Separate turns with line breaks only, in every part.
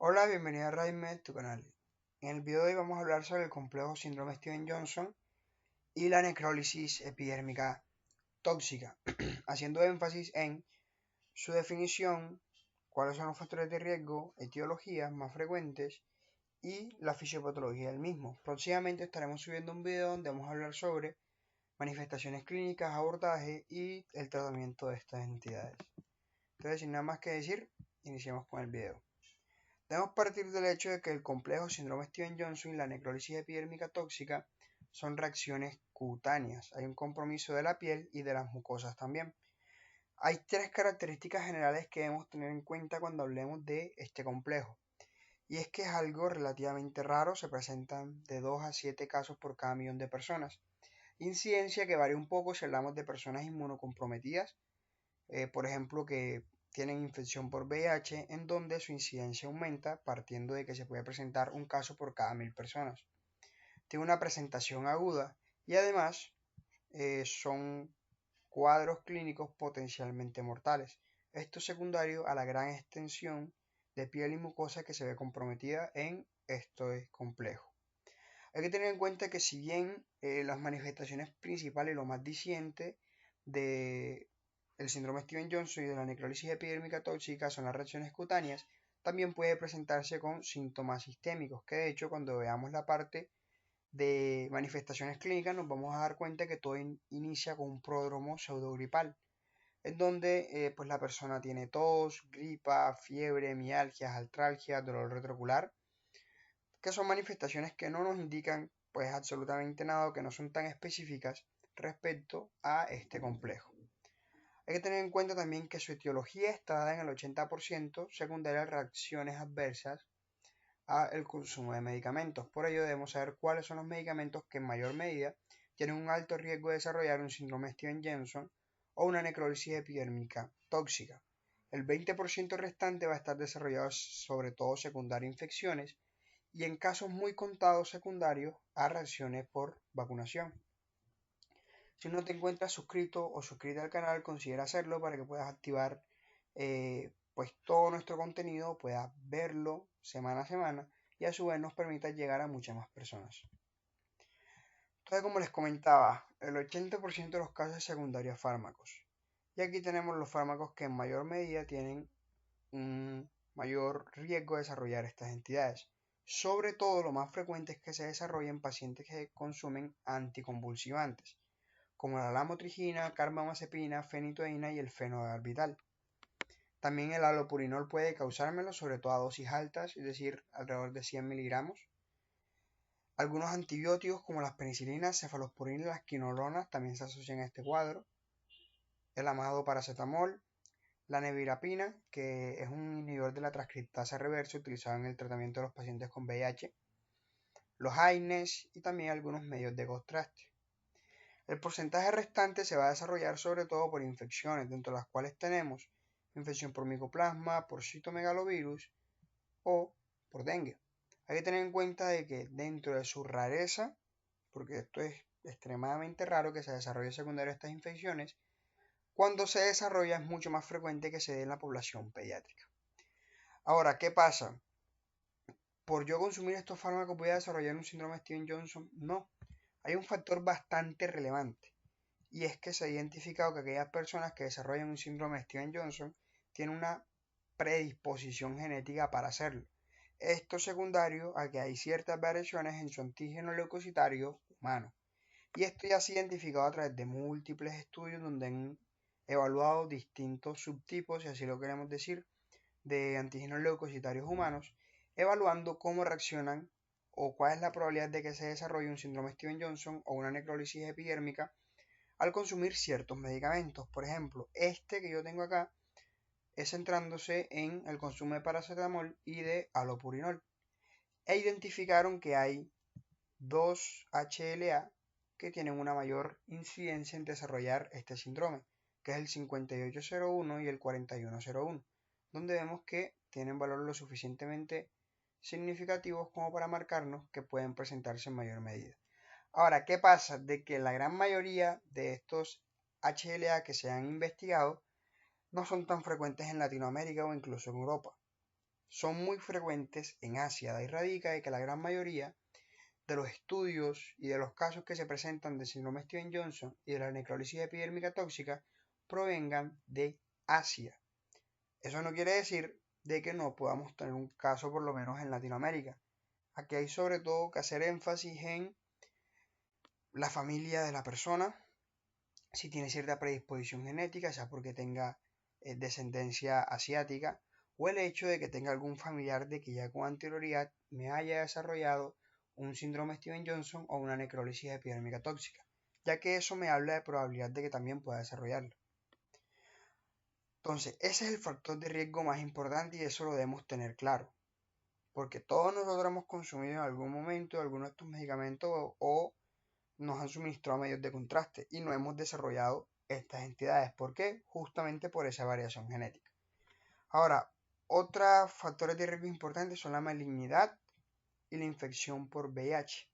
Hola, bienvenido a Raime, tu canal. En el video de hoy vamos a hablar sobre el complejo síndrome Stevens-Johnson y la necrólisis epidérmica tóxica, haciendo énfasis en su definición, cuáles son los factores de riesgo, etiologías más frecuentes y la fisiopatología del mismo. Próximamente estaremos subiendo un video donde vamos a hablar sobre manifestaciones clínicas, abordaje y el tratamiento de estas entidades. Entonces, sin nada más que decir, iniciemos con el video. Debemos partir del hecho de que el complejo síndrome Stevens-Johnson y la necrólisis epidérmica tóxica son reacciones cutáneas. Hay un compromiso de la piel y de las mucosas también. Hay tres características generales que debemos tener en cuenta cuando hablemos de este complejo. Y es que es algo relativamente raro, se presentan de 2 a 7 casos por cada millón de personas. Incidencia que varía un poco si hablamos de personas inmunocomprometidas, por ejemplo, que tienen infección por VIH, en donde su incidencia aumenta partiendo de que se puede presentar un caso por cada 1000 personas. Tiene una presentación aguda y además son cuadros clínicos potencialmente mortales. Esto es secundario a la gran extensión de piel y mucosa que se ve comprometida en este complejo. Hay que tener en cuenta que si bien las manifestaciones principales y lo más disidente de el síndrome Stevens-Johnson y de la necrólisis epidérmica tóxica son las reacciones cutáneas, también puede presentarse con síntomas sistémicos, que de hecho cuando veamos la parte de manifestaciones clínicas nos vamos a dar cuenta que todo inicia con un pródromo pseudogripal, en donde pues la persona tiene tos, gripa, fiebre, mialgias, artralgia, dolor retrocular, que son manifestaciones que no nos indican pues absolutamente nada o que no son tan específicas respecto a este complejo. Hay que tener en cuenta también que su etiología está dada en el 80% secundaria a reacciones adversas al consumo de medicamentos. Por ello debemos saber cuáles son los medicamentos que en mayor medida tienen un alto riesgo de desarrollar un síndrome Stevens-Johnson o una necrólisis epidérmica tóxica. El 20% restante va a estar desarrollado sobre todo secundario a infecciones y en casos muy contados secundarios a reacciones por vacunación. Si no te encuentras suscrito o suscrita al canal, considera hacerlo para que puedas activar pues todo nuestro contenido, puedas verlo semana a semana y a su vez nos permita llegar a muchas más personas. Entonces, como les comentaba, el 80% de los casos es secundario a fármacos. Y aquí tenemos los fármacos que en mayor medida tienen un mayor riesgo de desarrollar estas entidades. Sobre todo, lo más frecuente es que se desarrolle en pacientes que consumen anticonvulsivantes, como la lamotrigina, carbamazepina, fenitoína y el fenobarbital. También el halopurinol puede causármelo, sobre todo a dosis altas, es decir, alrededor de 100 miligramos. Algunos antibióticos como las penicilinas, cefalosporina y las quinolonas también se asocian a este cuadro. El amado paracetamol, la nevirapina, que es un inhibidor de la transcriptasa reversa utilizado en el tratamiento de los pacientes con VIH, los AINES y también algunos medios de contraste. El porcentaje restante se va a desarrollar sobre todo por infecciones, dentro de las cuales tenemos infección por micoplasma, por citomegalovirus o por dengue. Hay que tener en cuenta de que dentro de su rareza, porque esto es extremadamente raro que se desarrolle secundario a estas infecciones, cuando se desarrolla es mucho más frecuente que se dé en la población pediátrica. Ahora, ¿qué pasa? ¿Por yo consumir estos fármacos voy a desarrollar un síndrome Stevens-Johnson? No. Hay un factor bastante relevante y es que se ha identificado que aquellas personas que desarrollan un síndrome Stevens-Johnson tienen una predisposición genética para hacerlo. Esto secundario a que hay ciertas variaciones en su antígeno leucocitario humano. Y esto ya se ha identificado a través de múltiples estudios donde han evaluado distintos subtipos, si así lo queremos decir, de antígenos leucocitarios humanos, evaluando cómo reaccionan o cuál es la probabilidad de que se desarrolle un síndrome Stevens-Johnson o una necrólisis epidérmica al consumir ciertos medicamentos. Por ejemplo, este que yo tengo acá es centrándose en el consumo de paracetamol y de halopurinol. E identificaron que hay dos HLA que tienen una mayor incidencia en desarrollar este síndrome, que es el 5801 y el 4101, donde vemos que tienen valores lo suficientemente significativos como para marcarnos que pueden presentarse en mayor medida. Ahora, ¿qué pasa? De que la gran mayoría de estos HLA que se han investigado no son tan frecuentes en Latinoamérica o incluso en Europa. son muy frecuentes en Asia. De ahí radica de que la gran mayoría de los estudios y de los casos que se presentan de síndrome Stevens-Johnson y de la necrólisis epidérmica tóxica provengan de Asia. Eso no quiere decir de que no podamos tener un caso por lo menos en Latinoamérica. Aquí hay sobre todo que hacer énfasis en la familia de la persona, si tiene cierta predisposición genética, sea porque tenga descendencia asiática, o el hecho de que tenga algún familiar de que ya con anterioridad me haya desarrollado un síndrome Stevens-Johnson o una necrólisis epidérmica tóxica, ya que eso me habla de probabilidad de que también pueda desarrollarlo. Entonces, ese es el factor de riesgo más importante y eso lo debemos tener claro, porque todos nosotros hemos consumido en algún momento algunos de estos medicamentos o nos han suministrado medios de contraste y no hemos desarrollado estas entidades. ¿Por qué? Justamente por esa variación genética. Ahora, otros factores de riesgo importantes son la malignidad y la infección por VIH,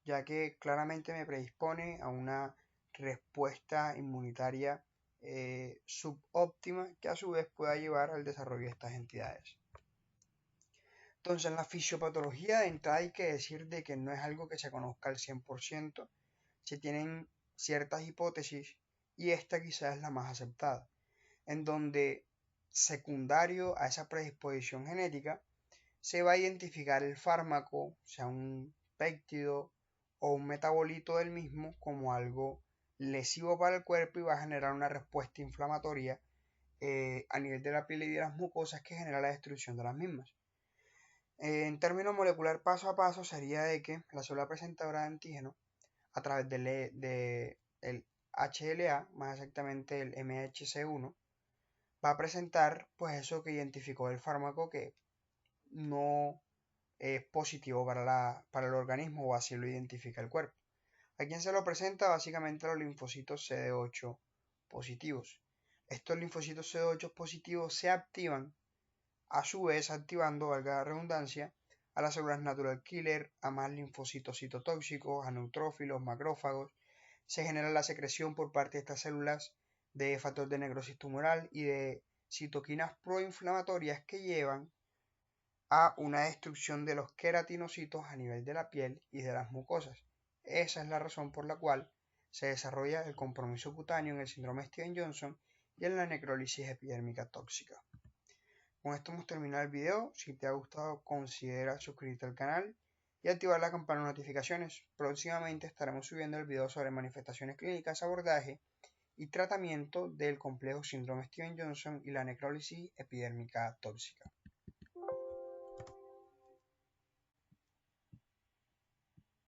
ya que claramente me predispone a una respuesta inmunitaria subóptima que a su vez pueda llevar al desarrollo de estas entidades. Entonces, en la fisiopatología de entrada hay que decir de que no es algo que se conozca al 100%, se tienen ciertas hipótesis y esta quizás es la más aceptada, en donde secundario a esa predisposición genética se va a identificar el fármaco, sea un péptido o un metabolito del mismo, como algo lesivo para el cuerpo y va a generar una respuesta inflamatoria a nivel de la piel y de las mucosas que genera la destrucción de las mismas. En términos molecular paso a paso sería de que la célula presentadora de antígeno a través del HLA, más exactamente el MHC1, va a presentar pues eso que identificó el fármaco que no es positivo para el organismo o así lo identifica el cuerpo. ¿A quién se lo presenta? Básicamente a los linfocitos CD8 positivos. Estos linfocitos CD8 positivos se activan, a su vez activando, valga la redundancia, a las células natural killer, a más linfocitos citotóxicos, a neutrófilos, macrófagos. Se genera la secreción por parte de estas células de factor de necrosis tumoral y de citoquinas proinflamatorias que llevan a una destrucción de los queratinocitos a nivel de la piel y de las mucosas. Esa es la razón por la cual se desarrolla el compromiso cutáneo en el síndrome Stevens-Johnson y en la necrólisis epidérmica tóxica. Con esto hemos terminado el video. Si te ha gustado, considera suscribirte al canal y activar la campana de notificaciones. Próximamente estaremos subiendo el video sobre manifestaciones clínicas, abordaje y tratamiento del complejo síndrome Stevens-Johnson y la necrólisis epidérmica tóxica.